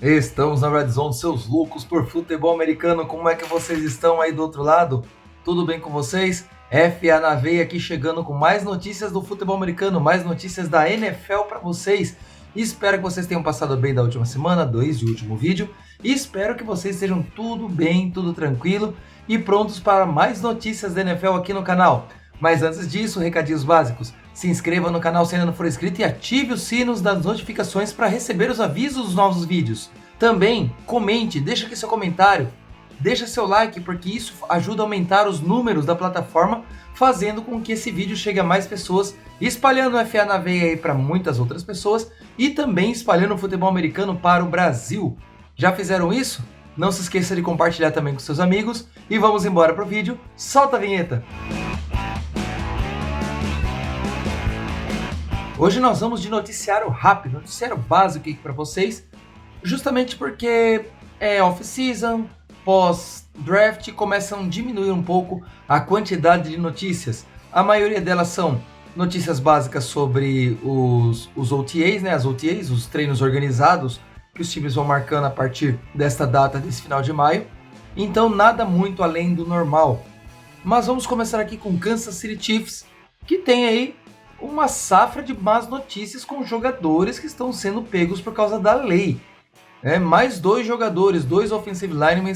Estamos na Red Zone, seus loucos por futebol americano. Como é que vocês estão aí do outro lado? Tudo bem com vocês? FA na veia aqui chegando com mais notícias do futebol americano, mais notícias da NFL para vocês. Espero que vocês tenham passado bem da última semana, desde o último vídeo. E espero que vocês estejam tudo bem, tudo tranquilo e prontos para mais notícias da NFL aqui no canal. Mas antes disso, recadinhos básicos. Se inscreva no canal se ainda não for inscrito e ative os sinos das notificações para receber os avisos dos novos vídeos. Também comente, deixa aqui seu comentário, deixa seu like, porque isso ajuda a aumentar os números da plataforma, fazendo com que esse vídeo chegue a mais pessoas, espalhando o FA na veia aí para muitas outras pessoas e também espalhando o futebol americano para o Brasil. Já fizeram isso? Não se esqueça de compartilhar também com seus amigos e vamos embora pro vídeo. Solta a vinheta! Hoje nós vamos de noticiário rápido, noticiário básico aqui para vocês, justamente porque é off-season, pós-draft, começam a diminuir um pouco a quantidade de notícias. A maioria delas são notícias básicas sobre os OTAs, né, as OTAs, os treinos organizados que os times vão marcando a partir desta data, desse final de maio. Então nada muito além do normal. Mas vamos começar aqui com Kansas City Chiefs, que tem aí uma safra de más notícias com jogadores que estão sendo pegos por causa da lei. Mais dois jogadores, dois offensive linemen,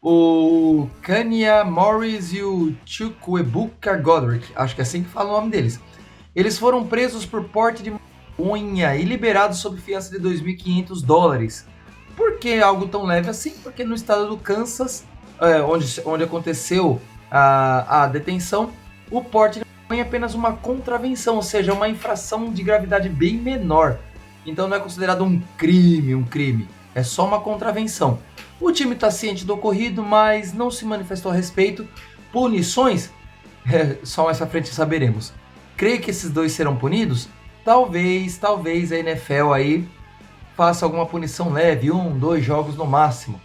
o Kenya Morris e o Chukwuebuka Godric, acho que é assim que fala o nome deles. Eles foram presos por porte de maconha e liberados sob fiança de $2.500. Por que algo tão leve assim? Porque no estado do Kansas, onde aconteceu a detenção, o porte de maconha é apenas uma contravenção, ou seja, uma infração de gravidade bem menor. Então não é considerado um crime. É só uma contravenção. O time está ciente do ocorrido, mas não se manifestou a respeito. Punições? Só mais pra frente saberemos. Creio que esses dois serão punidos? Talvez a NFL aí faça alguma punição leve, 1, 2 jogos no máximo.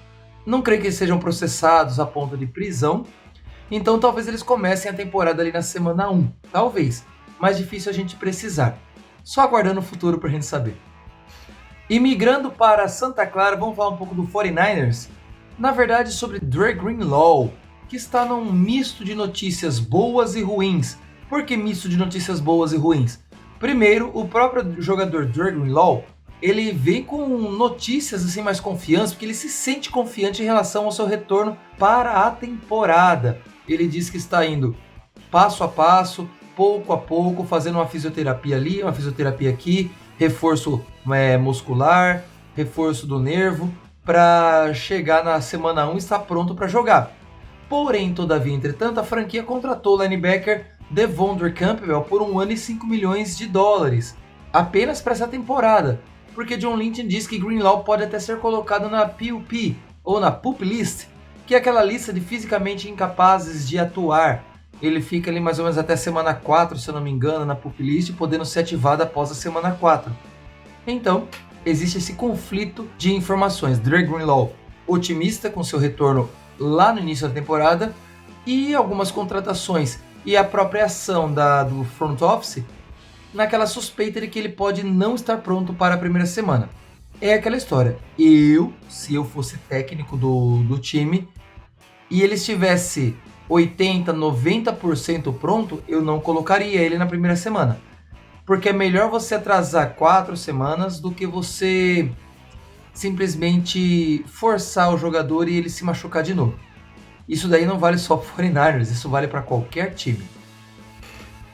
Não creio que eles sejam processados a ponto de prisão. Então talvez eles comecem a temporada ali na semana 1. Talvez. Mais difícil a gente precisar. Só aguardando o futuro pra gente saber. E migrando para Santa Clara, vamos falar um pouco do 49ers. Na verdade, sobre Dre Greenlaw, que está num misto de notícias boas e ruins. Por que misto de notícias boas e ruins? Primeiro, o próprio jogador Dre Greenlaw, ele vem com notícias assim mais confiantes, porque ele se sente confiante em relação ao seu retorno para a temporada. Ele diz que está indo passo a passo, pouco a pouco, fazendo uma fisioterapia ali, uma fisioterapia aqui, reforço muscular, reforço do nervo, para chegar na semana 1 e estar pronto para jogar. Porém, todavia, entretanto, a franquia contratou o linebacker Devondre Campbell por $1 ano e $5 milhões, apenas para essa temporada, porque John Lynch diz que Greenlaw pode até ser colocado na PUP, ou na PUP List, que é aquela lista de fisicamente incapazes de atuar. Ele fica ali mais ou menos até a semana 4, se eu não me engano, na PUP List, podendo ser ativado após a semana 4. Então, existe esse conflito de informações. Dre Greenlaw, otimista com seu retorno lá no início da temporada, e algumas contratações e a própria ação do front office naquela suspeita de que ele pode não estar pronto para a primeira semana. É aquela história. Se eu fosse técnico do time e ele estivesse 80%, 90% pronto, eu não colocaria ele na primeira semana. Porque é melhor você atrasar 4 semanas do que você simplesmente forçar o jogador e ele se machucar de novo. Isso daí não vale só para 49ers, isso vale para qualquer time.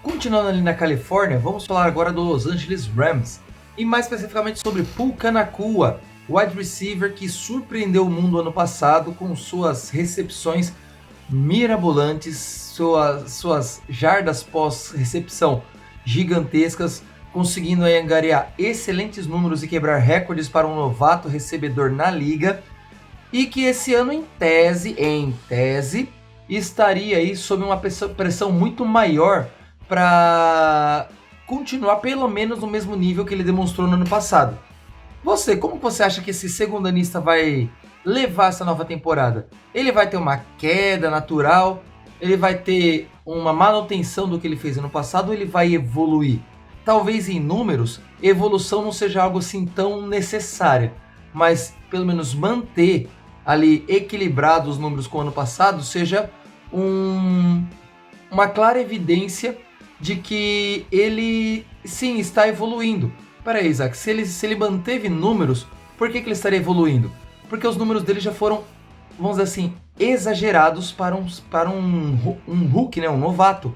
Continuando ali na Califórnia, vamos falar agora do Los Angeles Rams, e mais especificamente sobre Puka Nacua, wide receiver que surpreendeu o mundo ano passado com suas recepções mirabolantes, suas jardas pós-recepção gigantescas, conseguindo aí angariar excelentes números e quebrar recordes para um novato recebedor na liga, e que esse ano em tese, estaria aí sob uma pressão muito maior para continuar pelo menos no mesmo nível que ele demonstrou no ano passado. Como você acha que esse segundanista vai levar essa nova temporada? Ele vai ter uma queda natural? Ele vai ter uma manutenção do que ele fez ano passado ou ele vai evoluir? Talvez em números, evolução não seja algo assim tão necessária, mas pelo menos manter ali equilibrados os números com o ano passado, seja uma clara evidência de que ele sim está evoluindo. Peraí, Isaac, se ele manteve números, por que ele estaria evoluindo? Porque os números dele já foram, vamos dizer assim, exagerados para um rookie, né, um novato.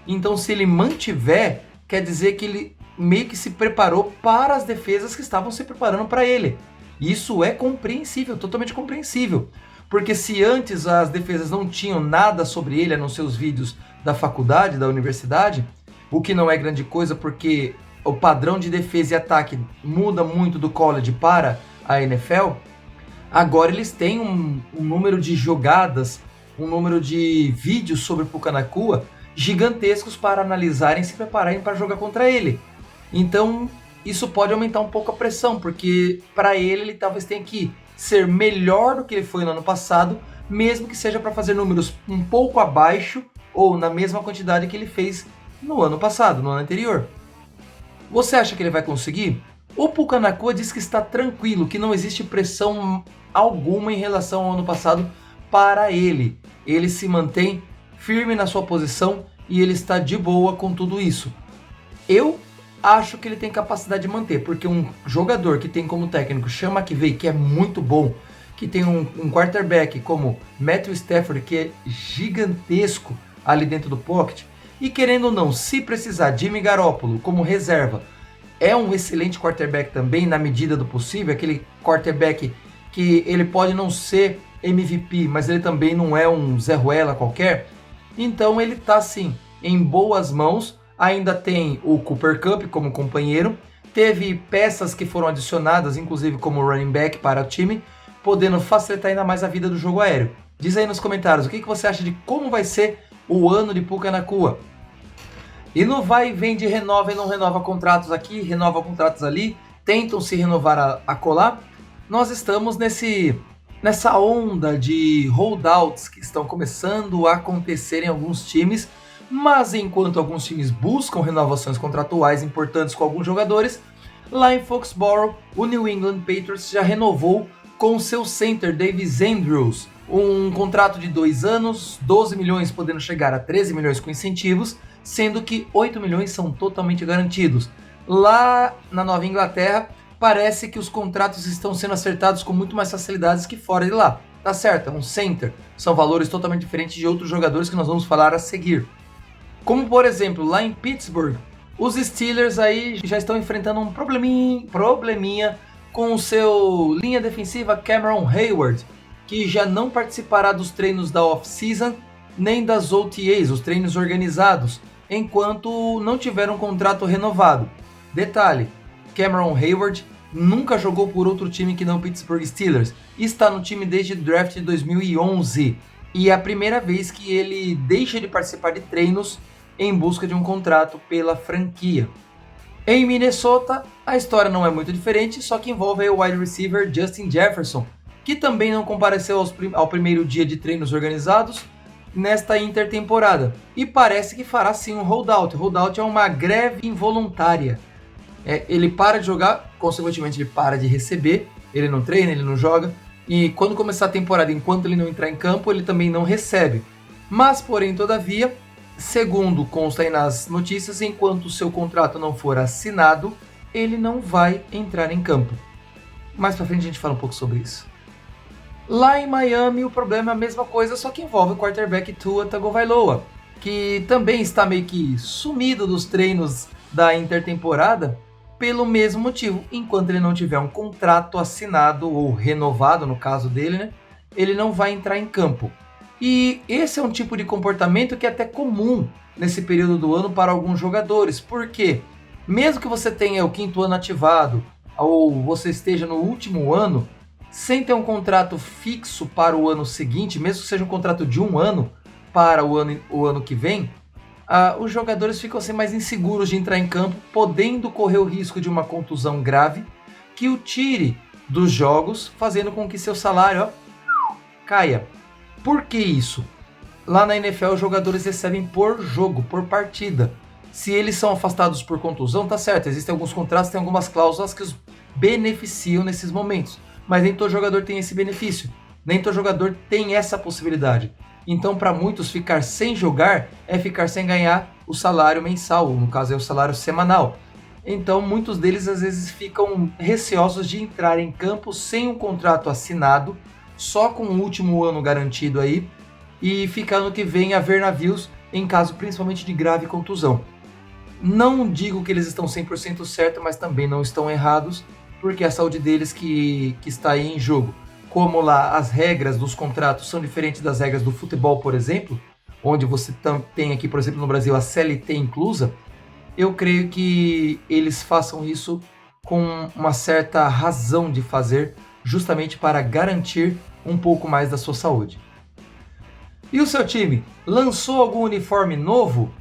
Então, se ele mantiver, quer dizer que ele meio que se preparou para as defesas que estavam se preparando para ele. Isso é compreensível, totalmente compreensível. Porque se antes as defesas não tinham nada sobre ele, a não ser os vídeos da faculdade, da universidade, o que não é grande coisa porque o padrão de defesa e ataque muda muito do college para a NFL, agora eles têm um número de jogadas, um número de vídeos sobre Puka Nacua gigantescos para analisarem e se prepararem para jogar contra ele. Então, isso pode aumentar um pouco a pressão, porque para ele talvez tenha que ser melhor do que ele foi no ano passado, mesmo que seja para fazer números um pouco abaixo ou na mesma quantidade que ele fez no ano passado, no ano anterior. Você acha que ele vai conseguir? O Puka Nacua diz que está tranquilo, que não existe pressão alguma em relação ao ano passado para ele. Ele se mantém firme na sua posição e ele está de boa com tudo isso. Eu acho que ele tem capacidade de manter, porque um jogador que tem como técnico Sean McVay, que é muito bom, que tem um quarterback como Matthew Stafford, que é gigantesco ali dentro do pocket, e querendo ou não, se precisar, Jimmy Garoppolo como reserva, é um excelente quarterback também, na medida do possível, aquele quarterback que ele pode não ser MVP, mas ele também não é um Zé Ruela qualquer, então ele tá sim, em boas mãos. Ainda tem o Cooper Kupp como companheiro, teve peças que foram adicionadas, inclusive como running back para o time, podendo facilitar ainda mais a vida do jogo aéreo. Diz aí nos comentários o que você acha de como vai ser o ano de Puka Nacua. E no vai e vem de renova e não renova contratos aqui, renova contratos ali, tentam se renovar a colar. Nós estamos nessa onda de holdouts que estão começando a acontecer em alguns times, mas enquanto alguns times buscam renovações contratuais importantes com alguns jogadores, lá em Foxborough, o New England Patriots já renovou com seu center Davis Andrews, um contrato de 2 anos, 12 milhões podendo chegar a 13 milhões com incentivos, sendo que 8 milhões são totalmente garantidos. Lá na Nova Inglaterra, parece que os contratos estão sendo acertados com muito mais facilidades que fora de lá. Tá certo, é um center, são valores totalmente diferentes de outros jogadores que nós vamos falar a seguir. Como por exemplo, lá em Pittsburgh, os Steelers aí já estão enfrentando um probleminha com o seu linha defensiva Cameron Hayward, que já não participará dos treinos da off-season nem das OTAs, os treinos organizados, enquanto não tiver um contrato renovado. Detalhe, Cameron Hayward nunca jogou por outro time que não Pittsburgh Steelers, está no time desde o draft de 2011 e é a primeira vez que ele deixa de participar de treinos em busca de um contrato pela franquia. Em Minnesota, a história não é muito diferente, só que envolve o wide receiver Justin Jefferson, que também não compareceu ao primeiro dia de treinos organizados nesta intertemporada, e parece que fará sim um holdout. Holdout é uma greve involuntária. Ele para de jogar, consequentemente ele para de receber, ele não treina, ele não joga, e quando começar a temporada, enquanto ele não entrar em campo, ele também não recebe. Mas, porém, todavia, segundo consta aí nas notícias, enquanto o seu contrato não for assinado, ele não vai entrar em campo. Mais pra frente a gente fala um pouco sobre isso. Lá em Miami o problema é a mesma coisa, só que envolve o quarterback Tua Tagovailoa, que também está meio que sumido dos treinos da intertemporada pelo mesmo motivo. Enquanto ele não tiver um contrato assinado ou renovado, no caso dele, né, ele não vai entrar em campo. E esse é um tipo de comportamento que é até comum nesse período do ano para alguns jogadores, porque mesmo que você tenha o 5º ano ativado ou você esteja no último ano, sem ter um contrato fixo para o ano seguinte, mesmo que seja um contrato de 1 ano para o ano que vem, os jogadores ficam assim mais inseguros de entrar em campo, podendo correr o risco de uma contusão grave que o tire dos jogos, fazendo com que seu salário caia. Por que isso? Lá na NFL os jogadores recebem por jogo, por partida. Se eles são afastados por contusão, tá certo, existem alguns contratos, tem algumas cláusulas que os beneficiam nesses momentos. mas nem todo jogador tem esse benefício, nem todo jogador tem essa possibilidade. Então, para muitos, ficar sem jogar é ficar sem ganhar o salário mensal, no caso é o salário semanal. Então, muitos deles às vezes ficam receosos de entrar em campo sem um contrato assinado, só com o último ano garantido aí, e ficar no que vem a ver navios em caso principalmente de grave contusão. Não digo que eles estão 100% certos, mas também não estão errados, porque é a saúde deles que está aí em jogo. Como lá as regras dos contratos são diferentes das regras do futebol, por exemplo, onde você tem aqui, por exemplo, no Brasil, a CLT inclusa, eu creio que eles façam isso com uma certa razão de fazer, justamente para garantir um pouco mais da sua saúde. E o seu time? Lançou algum uniforme novo?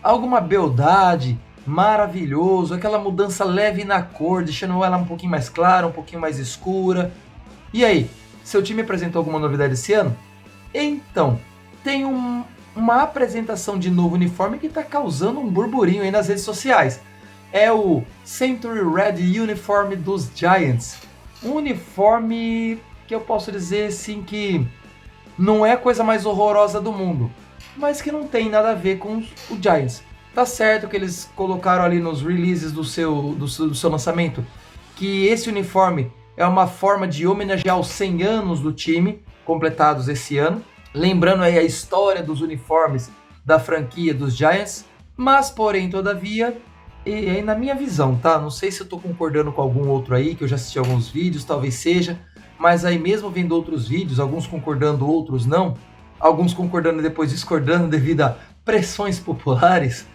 Alguma beldade? Maravilhoso? Aquela mudança leve na cor, deixando ela um pouquinho mais clara, um pouquinho mais escura? E aí, seu time apresentou alguma novidade esse ano? Então, tem uma apresentação de novo uniforme que está causando um burburinho aí nas redes sociais. É o Century Red Uniform dos Giants. Um uniforme que eu posso dizer assim que não é a coisa mais horrorosa do mundo, mas que não tem nada a ver com o Giants. Tá certo que eles colocaram ali nos releases do seu lançamento que esse uniforme é uma forma de homenagear os 100 anos do time, completados esse ano. Lembrando aí a história dos uniformes da franquia dos Giants. Mas, porém, todavia, e aí na minha visão, tá? Não sei se eu tô concordando com algum outro aí, que eu já assisti alguns vídeos, talvez seja. Mas aí mesmo vendo outros vídeos, alguns concordando, outros não. Alguns concordando e depois discordando devido a pressões populares.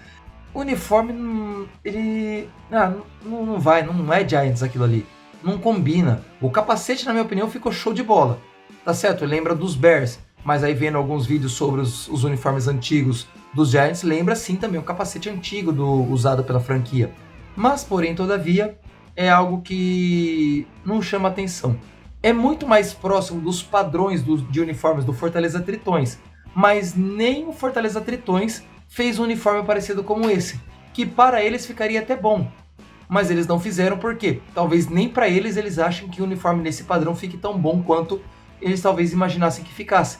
O uniforme, ele... não é Giants aquilo ali. Não combina. O capacete, na minha opinião, ficou show de bola. Tá certo? Lembra dos Bears. Mas aí vendo alguns vídeos sobre os uniformes antigos dos Giants, lembra sim também o capacete antigo usado pela franquia. Mas, porém, todavia, é algo que não chama atenção. É muito mais próximo dos padrões de uniformes do Fortaleza Tritões. Mas nem o Fortaleza Tritões fez um uniforme parecido como esse. Que para eles ficaria até bom. Mas eles não fizeram porque talvez nem para eles achem que o uniforme nesse padrão fique tão bom quanto eles talvez imaginassem que ficasse.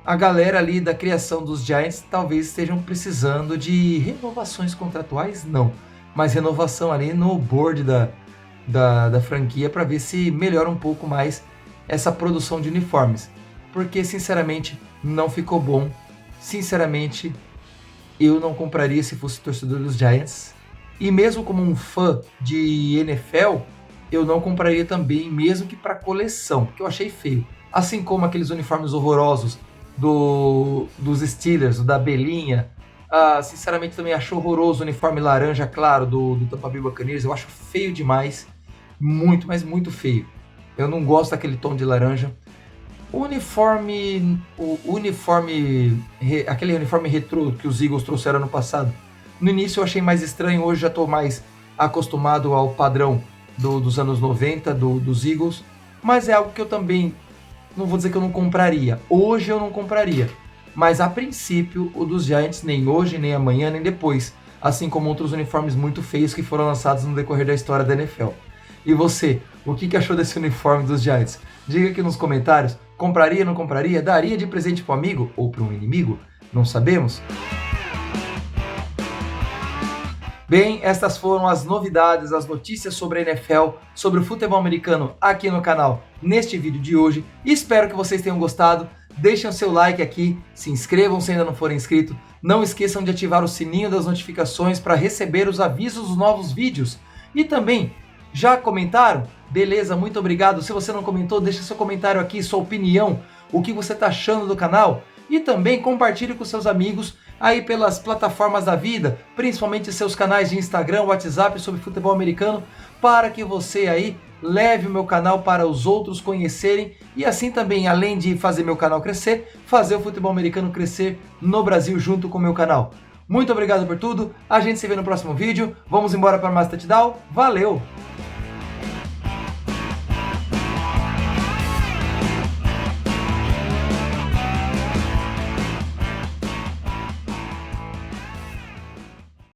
A galera ali da criação dos Giants talvez estejam precisando de renovações contratuais, não. Mas renovação ali no board da franquia para ver se melhora um pouco mais essa produção de uniformes. Porque sinceramente não ficou bom. Sinceramente eu não compraria se fosse torcedor dos Giants. E mesmo como um fã de NFL, eu não compraria também, mesmo que para coleção, porque eu achei feio. Assim como aqueles uniformes horrorosos dos Steelers, da Belinha. Sinceramente também acho horroroso o uniforme laranja, claro, do Tampa Bay Buccaneers. Eu acho feio demais. Muito, mas muito feio. Eu não gosto daquele tom de laranja. Aquele uniforme retrô que os Eagles trouxeram ano passado. No início eu achei mais estranho, hoje já estou mais acostumado ao padrão dos anos 90, dos Eagles. Mas é algo que eu também, não vou dizer que eu não compraria. Hoje eu não compraria. Mas a princípio, o dos Giants, nem hoje, nem amanhã, nem depois. Assim como outros uniformes muito feios que foram lançados no decorrer da história da NFL. E você, o que achou desse uniforme dos Giants? Diga aqui nos comentários. Compraria, não compraria? Daria de presente para um amigo ou para um inimigo? Não sabemos. Bem, estas foram as novidades, as notícias sobre a NFL, sobre o futebol americano aqui no canal, neste vídeo de hoje. Espero que vocês tenham gostado. Deixem o seu like aqui, se inscrevam se ainda não forem inscritos. Não esqueçam de ativar o sininho das notificações para receber os avisos dos novos vídeos. E também, já comentaram? Beleza, muito obrigado. Se você não comentou, deixa seu comentário aqui, sua opinião, o que você está achando do canal. E também compartilhe com seus amigos aí pelas plataformas da vida, principalmente seus canais de Instagram, WhatsApp sobre futebol americano, para que você aí leve o meu canal para os outros conhecerem e assim também, além de fazer meu canal crescer, fazer o futebol americano crescer no Brasil junto com o meu canal. Muito obrigado por tudo, a gente se vê no próximo vídeo, vamos embora para mais touchdown, valeu!